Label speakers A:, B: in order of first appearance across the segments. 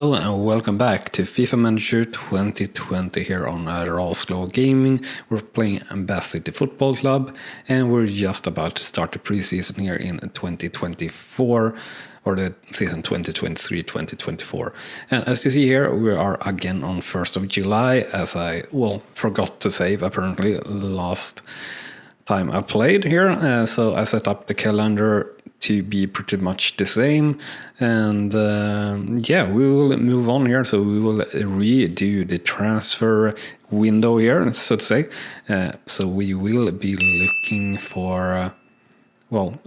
A: Hello and welcome back to FIFA Manager 2020 here on Rawslowgaming. We're playing Bath City Football Club and we're just about to start the preseason here in 2024 or the season 2023-2024. And as you see here, we are again on 1st of July as I, forgot to save apparently last time I played here. So I set up the calendar to be pretty much the same, and we will move on here. So we will redo the transfer window here, so to say. So we will be looking for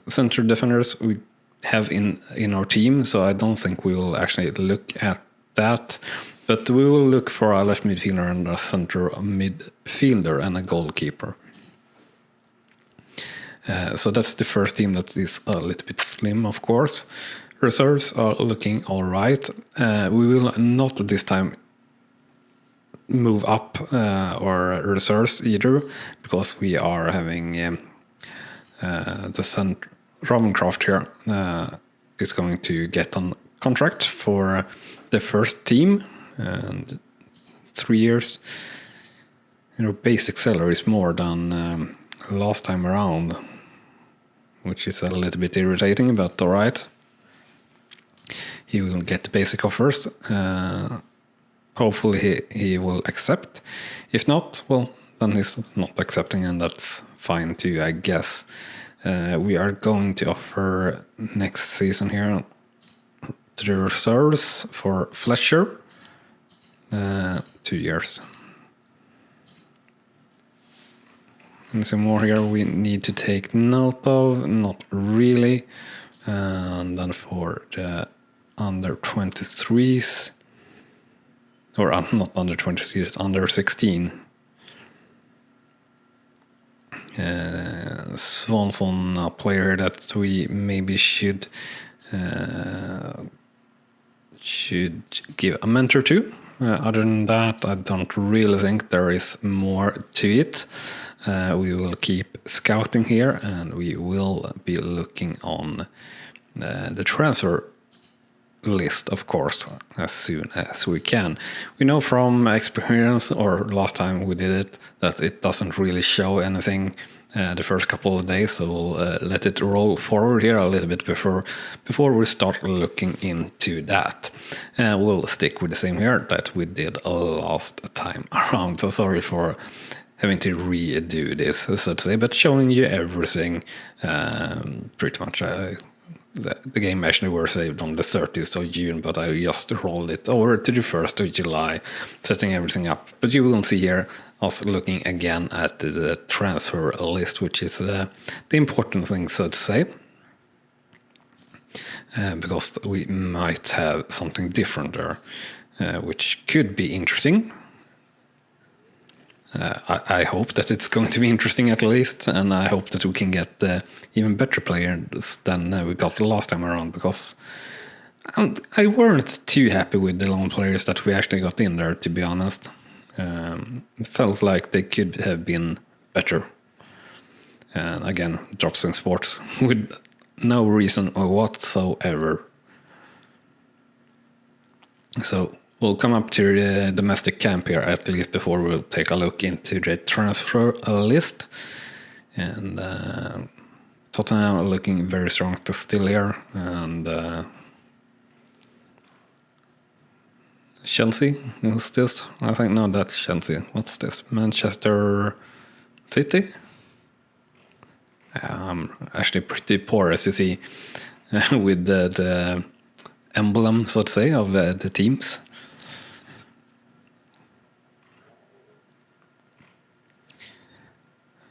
A: center defenders we have in our team, so I don't think we will actually look at that, but we will look for a left midfielder and a center midfielder and a goalkeeper. So that's the first team that is a little bit slim, of course. Reserves are looking all right. We will not this time move up or reserves either, because we are having the Ravencroft here is going to get on contract for the first team and 3 years. Basic salary is more than last time around, which is a little bit irritating, but alright. He will get the basic offers. Hopefully he will accept. If not, then he's not accepting, and that's fine too, I guess. We are going to offer next season here to the reserves for Fletcher 2 years. And some more here we need to take note of, not really. And then for the under 23s, or not under 23s, under 16. Swanson, a player that we maybe should give a mentor to. Other than that, I don't really think there is more to it. We will keep scouting here, and we will be looking on the transfer list, of course, as soon as we can. We know from experience, or last time we did it, that it doesn't really show anything the first couple of days, so we'll let it roll forward here a little bit before we start looking into that. We'll stick with the same here that we did last time around, so sorry for having to redo this, so to say, but showing you everything pretty much. The game actually were saved on the 30th of June, but I just rolled it over to the 1st of July, setting everything up. But you will see here us looking again at the transfer list, which is the important thing, so to say, because we might have something different there, which could be interesting. I hope that it's going to be interesting at least, and I hope that we can get even better players than we got the last time around, because I weren't too happy with the loan players that we actually got in there, to be honest. It felt like they could have been better. And again, drops in sports with no reason whatsoever. So we'll come up to the domestic camp here at least before we'll take a look into the transfer list. And Tottenham are looking very strong still here. And Chelsea, who's this? I think, no, that's Chelsea. What's this? Manchester City? I'm actually pretty poor, as you see, with the emblem, so to say, of the teams.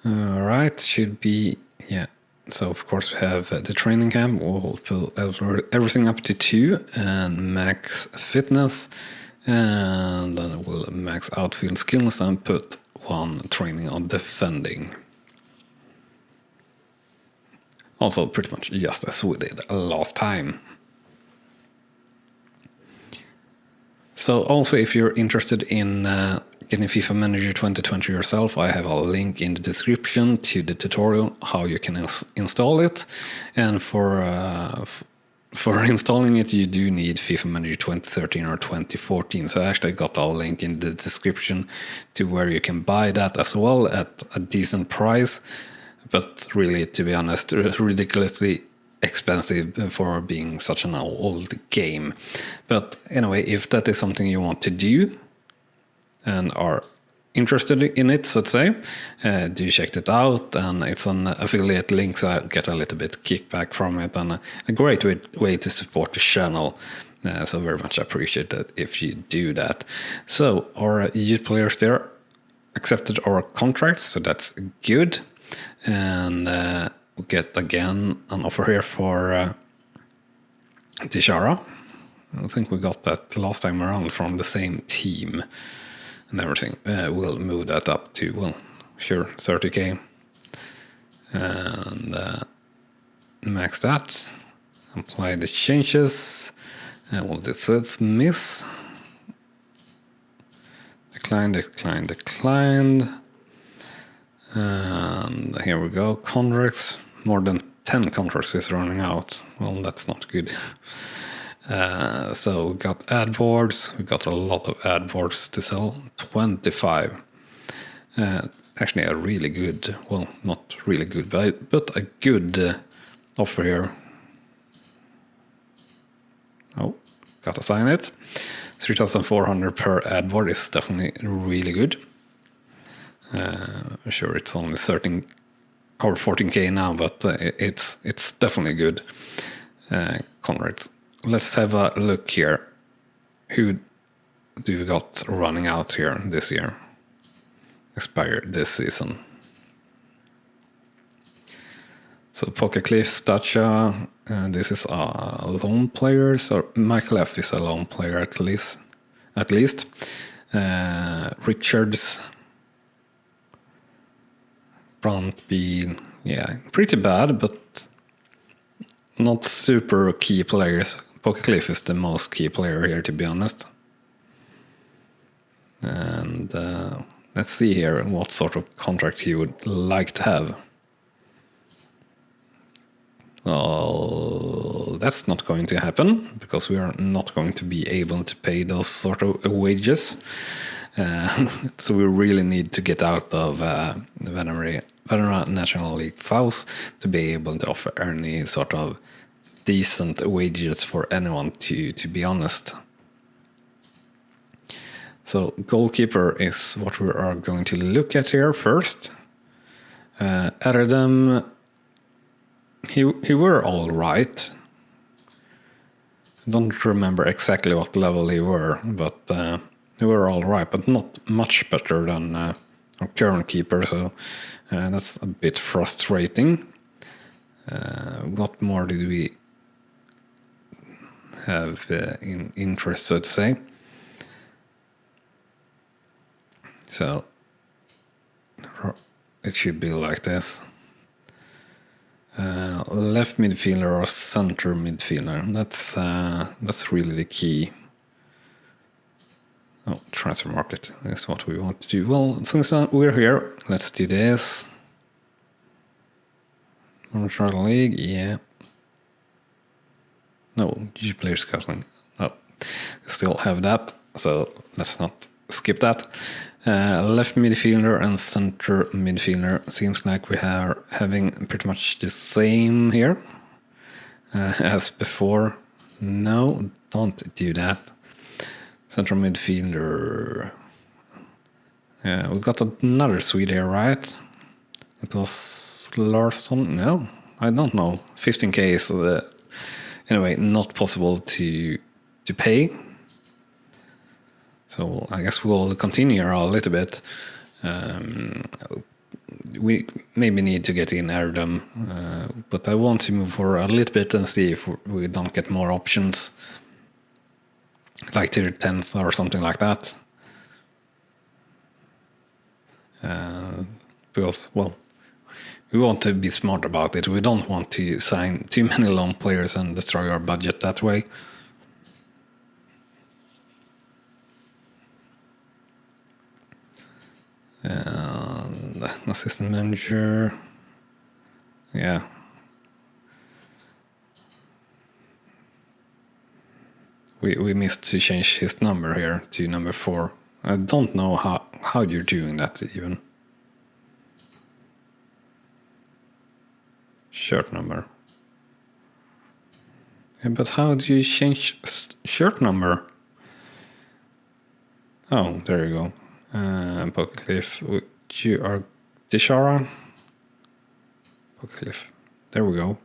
A: Alright, should be, yeah. So of course we have the training camp. We'll put everything up to 2 and max fitness, and then we'll max outfield skills and put 1 training on defending. Also pretty much just as we did last time. So also, if you're interested in getting FIFA Manager 2020 yourself, I have a link in the description to the tutorial how you can install it. And for for installing it, you do need FIFA Manager 2013 or 2014. So I actually got a link in the description to where you can buy that as well at a decent price. But really, to be honest, ridiculously expensive for being such an old game. But anyway, if that is something you want to do and are interested in it, so to say, do check it out. And it's an affiliate link, so I'll get a little bit kickback from it, and a great way to support the channel. So very much appreciate it if you do that. So our youth players there accepted our contracts, so that's good. And we get again an offer here for Tishara. I think we got that last time around from the same team and everything. We'll move that up to, well, sure, 30k. And max that. Apply the changes. Well, this says miss. Decline, decline, decline. And here we go. Contracts. More than 10 contracts is running out. Well, that's not good. So we got ad boards. We got a lot of ad boards to sell. 25. Actually, a really good, well, not really good, but a good offer here. Oh, gotta sign it. 3,400 per ad board is definitely really good. Sure, it's only 13 or 14k now, but it's definitely good. Contracts. Let's have a look here. Who do we got running out here this year? Expired this season. So Poker Cliff, Stacha, this is a lone player. So Michael F is a lone player at least. Richards, Brandby, yeah, pretty bad, but not super key players. Poker Cliff is the most key player here, to be honest. And let's see here what sort of contract he would like to have. Well, that's not going to happen because we are not going to be able to pay those sort of wages. So we really need to get out of the Veteran National League South to be able to offer any sort of decent wages for anyone, to be honest. So goalkeeper is what we are going to look at here first. Erdem, he were all right. I don't remember exactly what level he were, but they were all right, but not much better than our current keeper, so that's a bit frustrating. What more did we have in interest, so to say? So it should be like this. Left midfielder or center midfielder. That's really the key. Oh, transfer market is what we want to do. Well, since we're here, let's do this. Montreal League, yeah. No, GG player scouting. No, still have that, so let's not skip that. Left midfielder and center midfielder. Seems like we are having pretty much the same here as before. No, don't do that. Central midfielder. We got another Swede here, right? It was Larsson. No, I don't know. 15k is anyway not possible to pay. So I guess we'll continue a little bit. We maybe need to get in Erdem, but I want to move forward a little bit and see if we don't get more options, like tier 10s or something like that. Because, well, we want to be smart about it. We don't want to sign too many loan players and destroy our budget that way. And assistant manager, yeah. We missed to change his number here to number 4. I don't know how you're doing that even. Shirt number. Yeah, but how do you change shirt number? Oh, there you go. Pocketcliff, you are Dishara. Pocketcliff. There we go.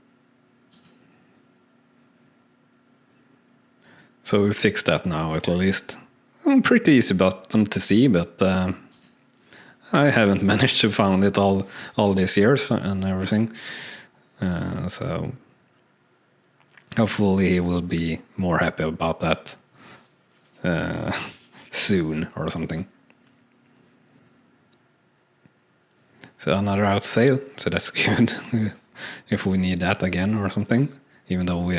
A: So we fixed that now at least. Pretty easy button to see, but I haven't managed to find it all these years and everything. So hopefully he will be more happy about that soon or something. So another out sale, so that's good. If we need that again or something, even though we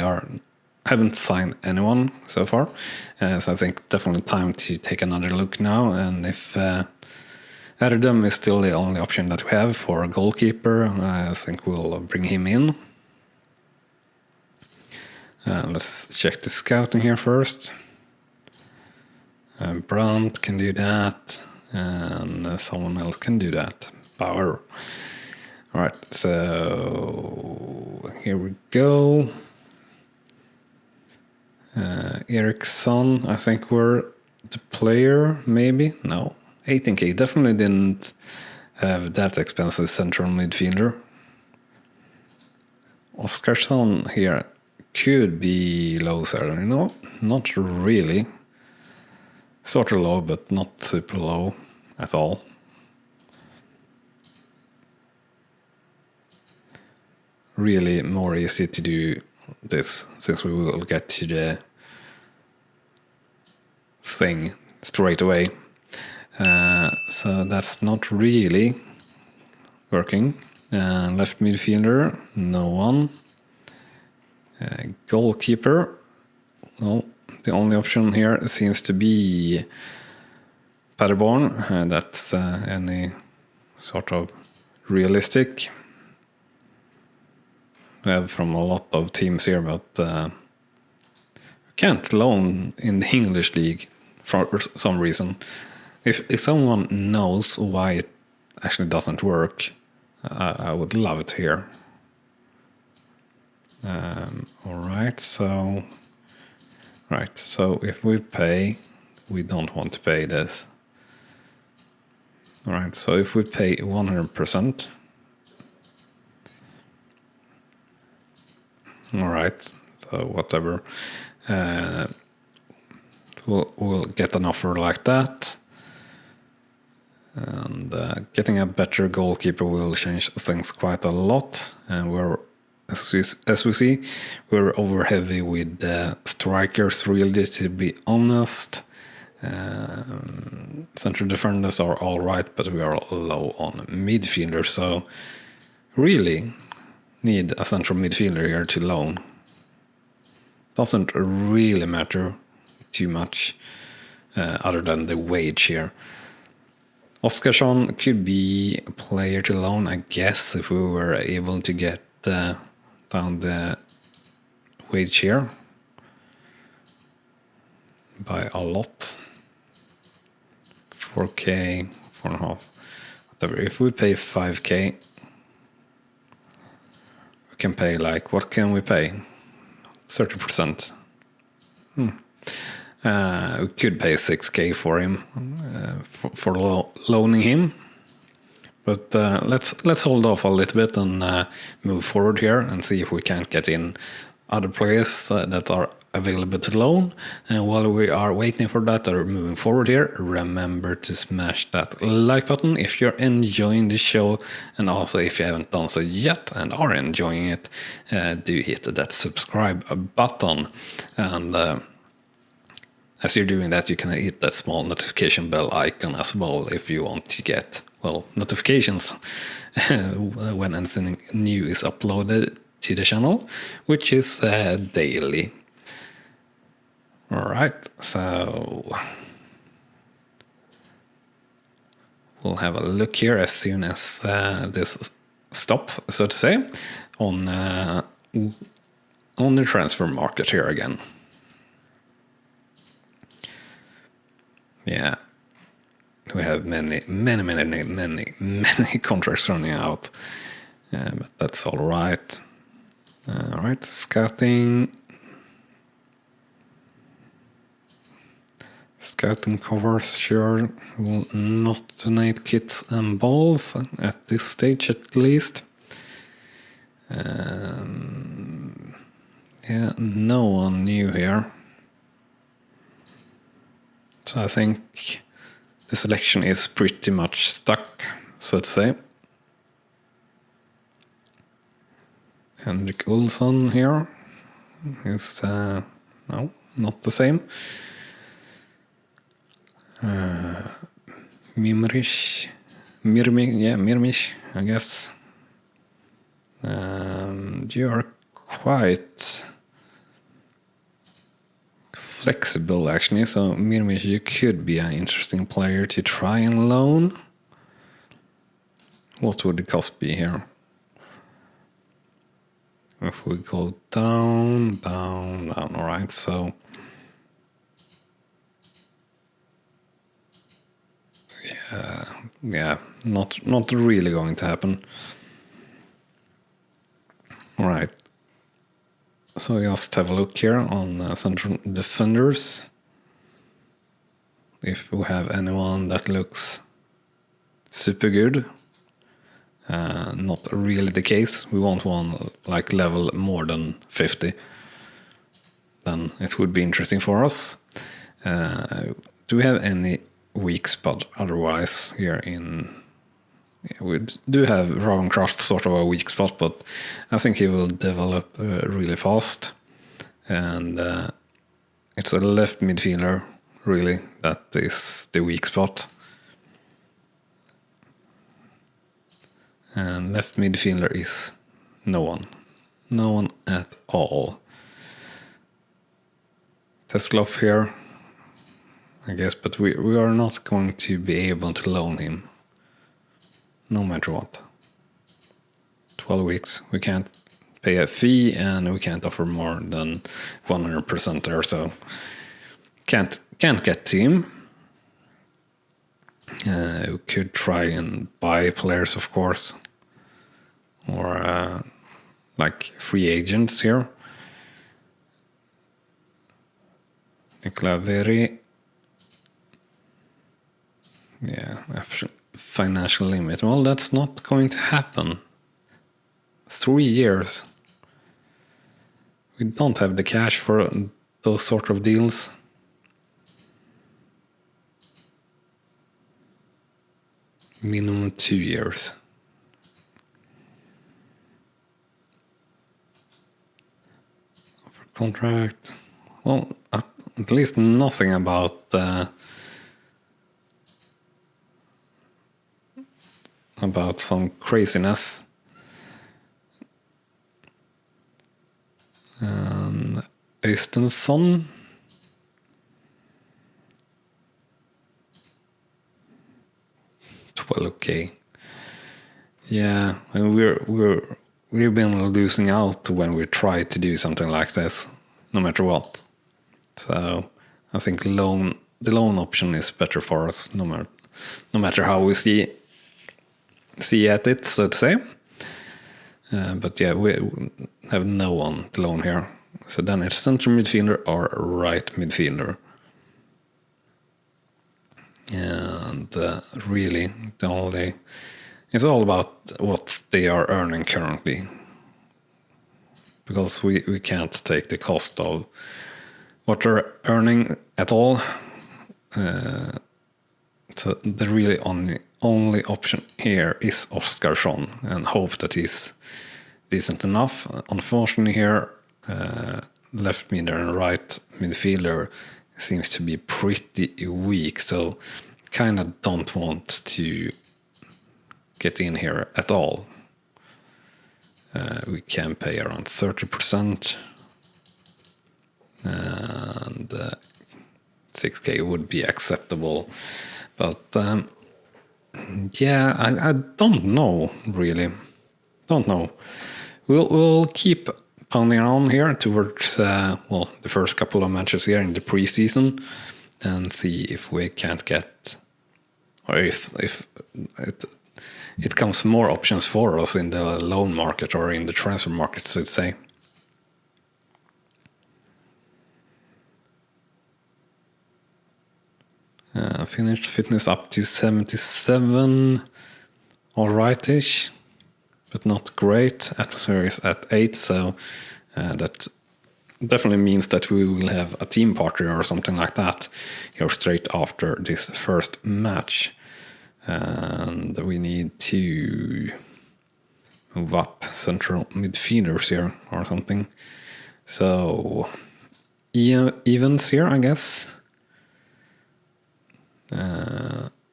A: haven't signed anyone so far. So I think definitely time to take another look now. And if Erdem is still the only option that we have for a goalkeeper, I think we'll bring him in. Let's check the scouting here first. Brandt can do that, and someone else can do that. Bauer. All right, so here we go. Eriksson, I think we're the player, maybe? No, 18k. Definitely didn't have that expensive central midfielder. Oskarsson here could be low salary. No, not really. Sort of low, but not super low at all. Really more easy to do this, since we will get to the thing straight away. So that's not really working. Left midfielder, no one. Goalkeeper, no. The only option here seems to be Paderborn, and that's any sort of realistic. We have from a lot of teams here, but we can't loan in the English league for some reason. If someone knows why it actually doesn't work, I would love it here. Alright, so if we pay, we don't want to pay this. Alright, so if we pay 100%, alright, so whatever, we'll get an offer like that. And getting a better goalkeeper will change things quite a lot. And we're, as we see, we're over heavy with strikers, really, to be honest. Central defenders are all right, but we are low on midfielders. So really need a central midfielder here to loan. Doesn't really matter too much other than the wage here. Oskarsson could be a player to loan, I guess, if we were able to get down the wage here by a lot. 4k, 4.5, whatever. If we pay 5k, we can pay, like, what can we pay? 30%. We could pay 6k for him, for loaning him. But let's hold off a little bit and move forward here and see if we can't get in other players that are available to loan. And while we are waiting for that or moving forward here, remember to smash that like button if you're enjoying the show, and also if you haven't done so yet and are enjoying it, do hit that subscribe button. And as you're doing that, you can hit that small notification bell icon as well if you want to get, well, notifications when anything new is uploaded to the channel, which is daily. Alright, so we'll have a look here as soon as this stops, so to say, on the transfer market here again. Yeah, we have many contracts running out, but that's all right. All right, scouting. Scouting covers, sure. Will not donate kits and balls at this stage, at least. Yeah, no one new here. So I think the selection is pretty much stuck, so to say. Henrik Olsson here is, no, not the same. Mirmish, I guess. You are quite flexible, actually. So Mirmish, you could be an interesting player to try and loan. What would the cost be here? If we go down, all right. So yeah, not really going to happen. All right. So just have a look here on central defenders. If we have anyone that looks super good. Not really the case. We want one like level more than 50. Then it would be interesting for us. Do we have any weak spot otherwise here in... Yeah, we do have Ravencroft sort of a weak spot, but I think he will develop really fast. And it's a left midfielder, really, that is the weak spot. And left midfielder is no one. No one at all. Teslov here, I guess, but we are not going to be able to loan him. No matter what. 12 weeks. We can't pay a fee and we can't offer more than 100% there, so can't get to him. We could try and buy players, of course, or like free agents here. Nicola Veri. Yeah, financial limit. Well, that's not going to happen. 3 years. We don't have the cash for those sort of deals. Minimum 2 years. Offer contract. Well, at least nothing about some craziness. Øystensson. Well, okay. Yeah, and we've been losing out when we try to do something like this, no matter what. So I think the loan option is better for us, no matter how we see at it, so to say. But yeah, we have no one to loan here. So then it's center midfielder or right midfielder. And really, it's all about what they are earning currently. Because we can't take the cost of what they're earning at all. So the really only option here is Oskarsson, and hope that he's decent enough. Unfortunately here, left mid and right midfielder seems to be pretty weak, so kind of don't want to get in here at all. We can pay around 30%, and 6k would be acceptable. But yeah, I don't know, really. Don't know. We'll keep pounding on here towards the first couple of matches here in the preseason, and see if we can't get, or if it comes more options for us in the loan market or in the transfer market, so to say. Finished fitness up to 77, alright-ish, but not great. Atmosphere is at 8, so that definitely means that we will have a team party or something like that here straight after this first match. And we need to move up central midfielders here or something. So events here, I guess.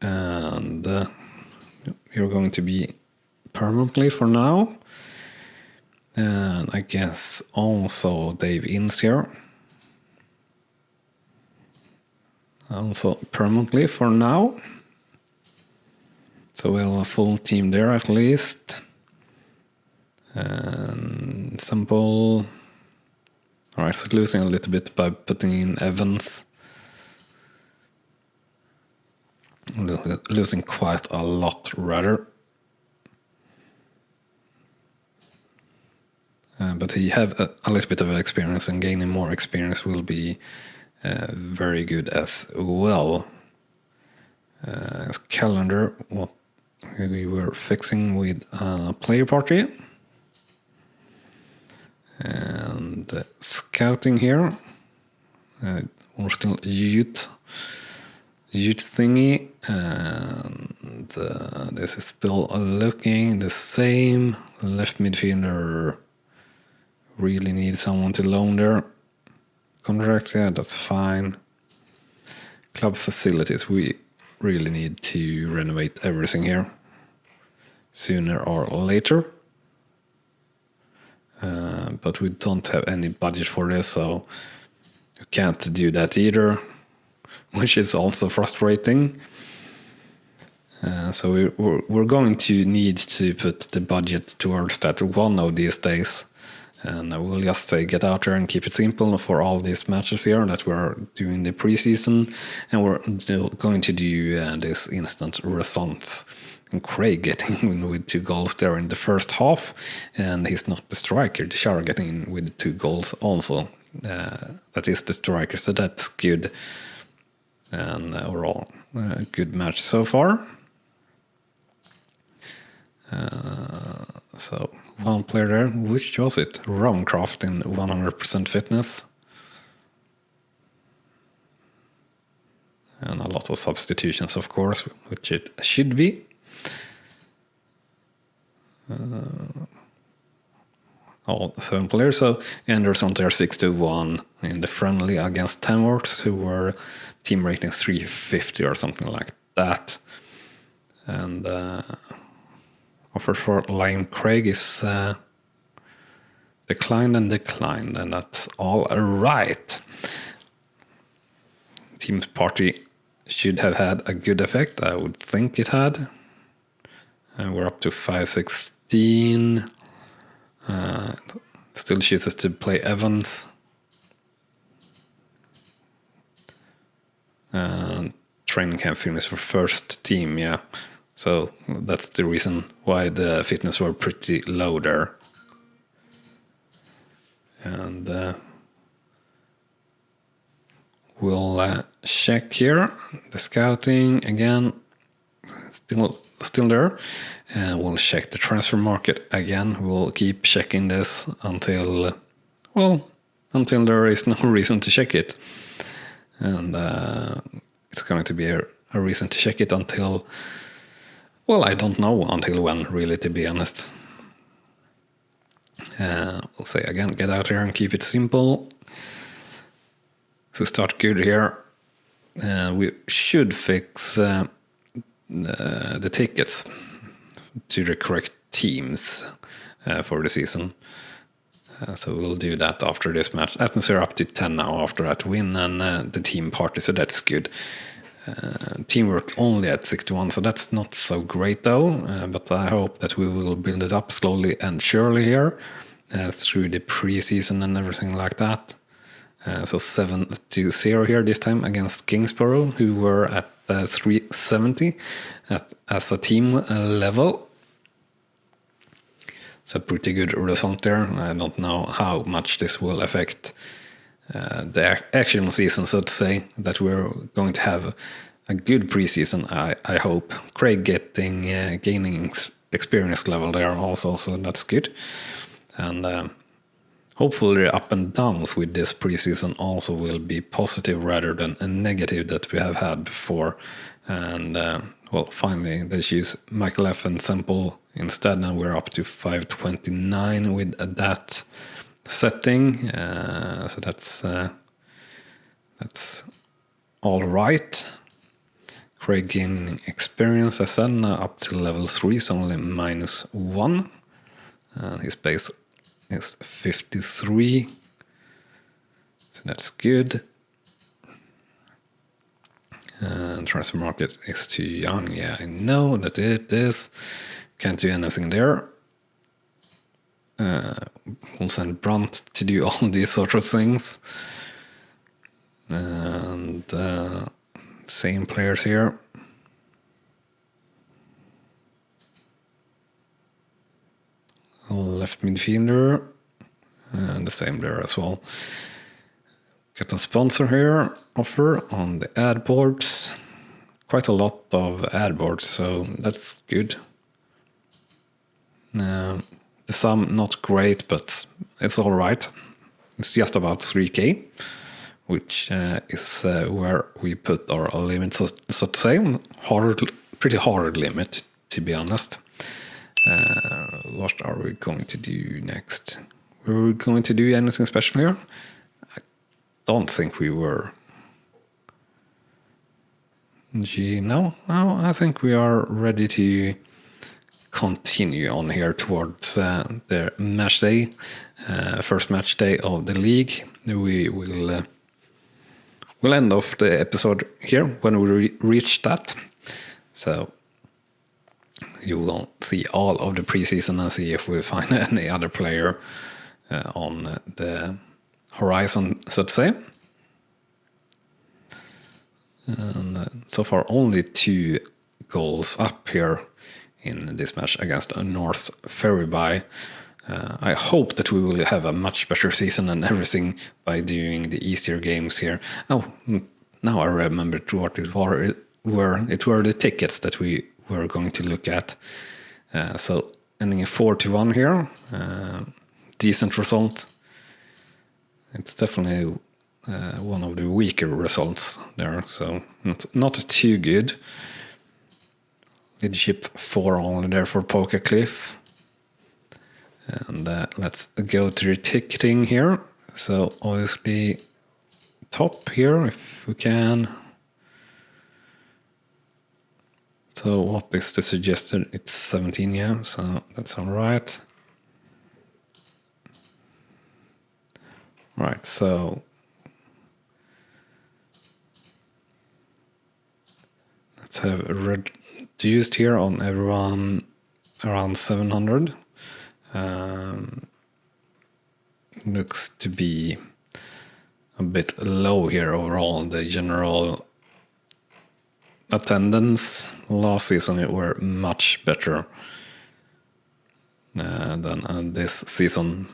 A: And you're going to be permanently for now. And I guess also Dave Inns here. Also permanently for now. So we'll have a full team there at least. And simple. Alright, so losing a little bit by putting in Evans. Losing quite a lot rather. But he have a little bit of experience, and gaining more experience will be very good as well. As calendar, what we were fixing with player party. And scouting here. We're still youth thingy, and this is still looking the same. Left midfielder really need someone to loan their contract. Yeah, that's fine. Club facilities, we really need to renovate everything here sooner or later. But we don't have any budget for this, so you can't do that either, which is also frustrating. So we're going to need to put the budget towards that one of these days. And I will just say get out there and keep it simple for all these matches here that we're doing the preseason. And we're going to do this instant results. And Craig getting in with 2 goals there in the first half. And he's not the striker. Deshara getting in with 2 goals also. That is the striker, so that's good. And overall, good match so far. So one player there, which was it? Rawncraft in 100% fitness. And a lot of substitutions, of course, which it should be. All 7 players, so Anderson there 6-1 in the friendly against Tamworth, who were team ratings 350 or something like that. And offer for Liam Craig is declined, and that's all right. Team's party should have had a good effect, I would think it had. And we're up to 516. Still chooses to play Evans. Training camp fitness for first team, yeah. So that's the reason why the fitness were pretty low there. And we'll check here. The scouting again, still there. And we'll check the transfer market again. We'll keep checking this until there is no reason to check it. And it's going to be a reason to check it until, well, I don't know until when, really, to be honest. We'll say again, get out here and keep it simple. So start good here. We should fix the tickets to the correct teams for the season. So we'll do that after this match. Atmosphere up to 10 now after that win, and the team party, so that's good. Teamwork only at 61, so that's not so great though, but I hope that we will build it up slowly and surely here through the preseason and everything like that. So 7-0 here this time against Kingsborough, who were at 370 as a team level. It's a pretty good result there. I don't know how much this will affect the actual season, so to say, that we're going to have a good preseason, I hope. Craig gaining experience level there also, so that's good. And hopefully the up and downs with this preseason also will be positive rather than a negative that we have had before. And well, finally they choose Michael F. and Semple instead, and we're up to 529 with that setting. So that's all right. Craig gaining experience, as I said, now up to level 3, so only -1. His base is 53, so that's good. Transfer market is too young. Yeah, I know that it is. Can't do anything there. We'll send Brunt to do all these sort of things. And same players here. Left midfielder. And the same there as well. Get a sponsor here. Offer on the ad boards. Quite a lot of ad boards, so that's good. The sum not great, but it's all right. It's just about 3k, which is where we put our limit, so to say. Pretty hard limit, to be honest. What are we going to do next? Were we going to do anything special here? I don't think we were. No, I think we are ready to continue on here towards the match day, first match day of the league. We will we'll end off the episode here when we reach that. So you will see all of the preseason and see if we find any other player on the horizon, so to say. And so far only 2 goals up here in this match against North Ferriby. I hope that we will have a much better season and everything by doing the easier games here. Oh, now I remembered what it were. It were the tickets that we were going to look at. So ending in 4-1 here. Decent result. It's definitely one of the weaker results there, so not too good. Leadership 4 only there for Poker Cliff. And let's go to the ticketing here. So obviously top here if we can. So what is the suggested? It's 17, yeah, so that's all right. Right, so let's have reduced here on everyone around 700. Looks to be a bit low here overall. The general attendance last season it were much better than this season.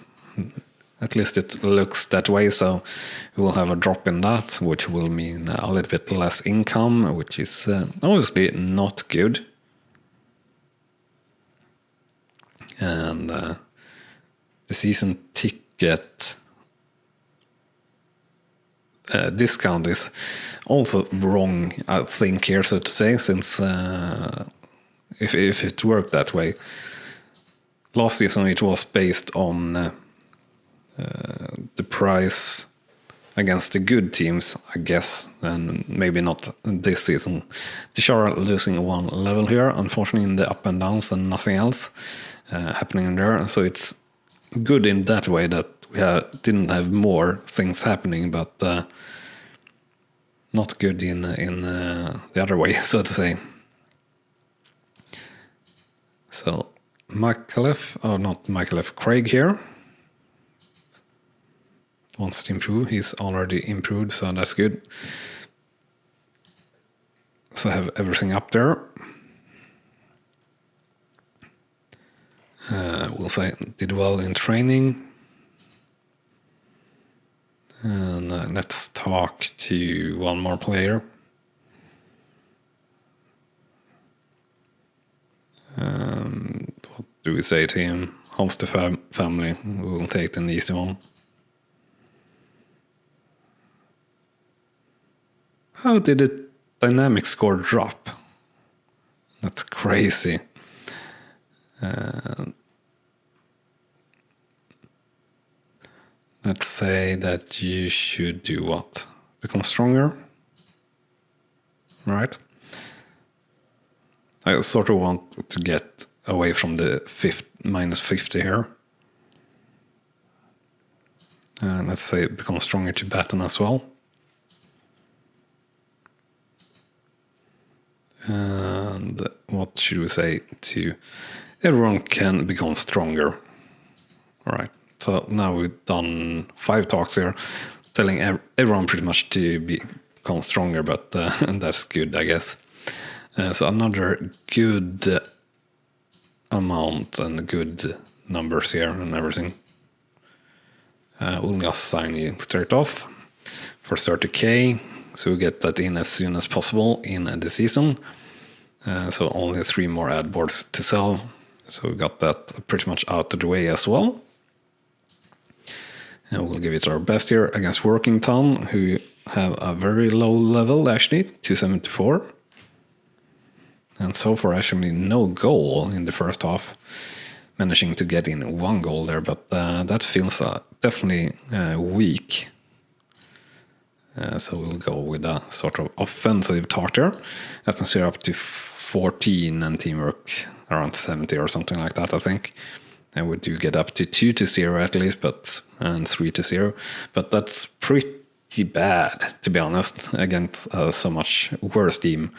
A: At least it looks that way, so we will have a drop in that, which will mean a little bit less income, which is obviously not good. And the season ticket discount is also wrong, I think, here, so to say, since if it worked that way. Last season it was based on the price against the good teams, I guess, and maybe not this season. The Shore are losing 1 level here, unfortunately, in the up and downs and nothing else happening in there. So it's good in that way that we didn't have more things happening, but not good in the other way, so to say. So Craig here. wants to improve. He's already improved, so that's good. So I have everything up there. We'll say did well in training. And let's talk to one more player. What do we say to him? Host the family. We will take an easy one. How did the dynamic score drop? That's crazy. Let's say that you should do what? Become stronger? Right? I sort of want to get away from the minus 50 here. Let's say become stronger to batten as well. And what should we say to everyone can become stronger? All right. So now we've done 5 talks here, telling everyone pretty much to become stronger, but that's good, I guess. So another good amount and good numbers here and everything. We'll just sign you straight off for 30k. So we get that in as soon as possible in the season. So only 3 more ad boards to sell. So we got that pretty much out of the way as well. And we'll give it our best here against Workington, who have a very low level actually, 274. And so far actually no goal in the first half. Managing to get in 1 goal there, but that feels definitely weak. So we'll go with a sort of offensive talk there. Atmosphere up to 14 and teamwork around 70 or something like that, I think. And we do get up to 2-0 at least, and 3-0. But that's pretty bad, to be honest, against so much worse team.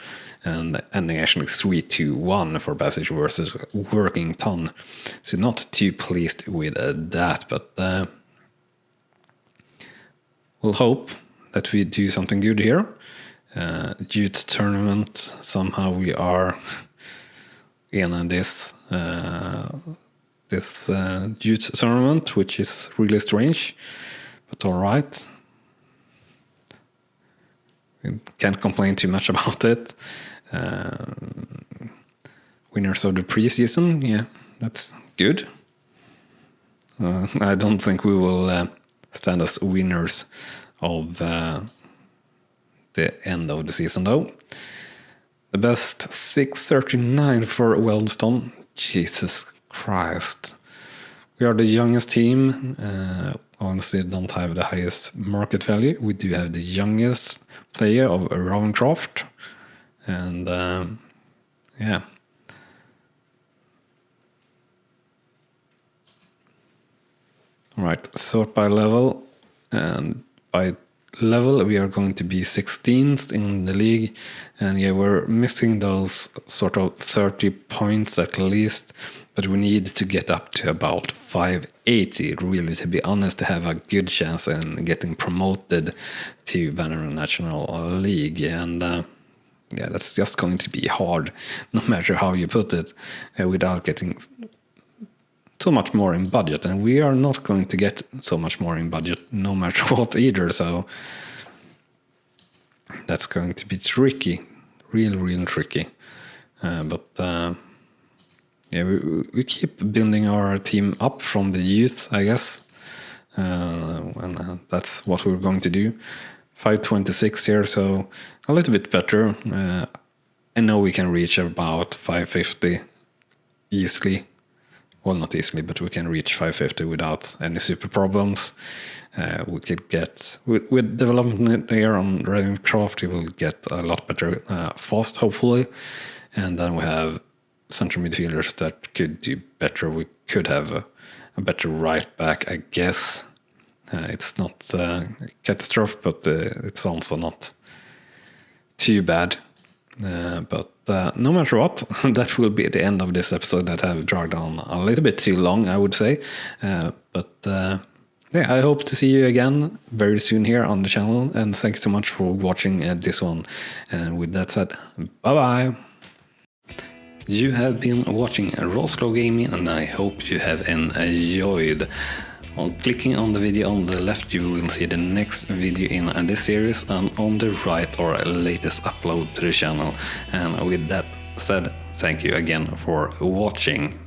A: And ending actually 3-1 for Passage versus Workington. So not too pleased with that, but we'll hope that we do something good here. Youth tournament, somehow we are in this youth tournament, which is really strange, but all right. We can't complain too much about it. Winners of the preseason, yeah, that's good. I don't think we will stand as winners of the end of the season, though. The best 639 for Weldstone. Jesus Christ. We are the youngest team. Honestly, don't have the highest market value. We do have the youngest player of Rawncroft. And yeah. All right, sort by level. And by level, we are going to be 16th in the league. And yeah, we're missing those sort of 30 points at least. But we need to get up to about 580, really, to be honest, to have a good chance in getting promoted to Banner National League. And yeah, that's just going to be hard, no matter how you put it, without getting so much more in budget. And we are not going to get so much more in budget, no matter what either. So that's going to be tricky, real tricky. Yeah, we keep building our team up from the youth, I guess. And that's what we're going to do. 526 here, so a little bit better. I know we can reach about 550 easily. Well, not easily, but we can reach 550 without any super problems. We could get, with development here on Rawncroft, we will get a lot better fast, hopefully. And then we have central midfielders that could do better. We could have a better right back, I guess. It's not a catastrophe, but it's also not too bad. But no matter what, that will be the end of this episode that have dragged on a little bit too long, I would say. But yeah, I hope to see you again very soon here on the channel, and thanks so much for watching this one. And with that said, bye bye. You have been watching Rawslowgaming, and I hope you have enjoyed. On clicking on the video on the left, you will see the next video in this series, and on the right our latest upload to the channel. And with that said, thank you again for watching.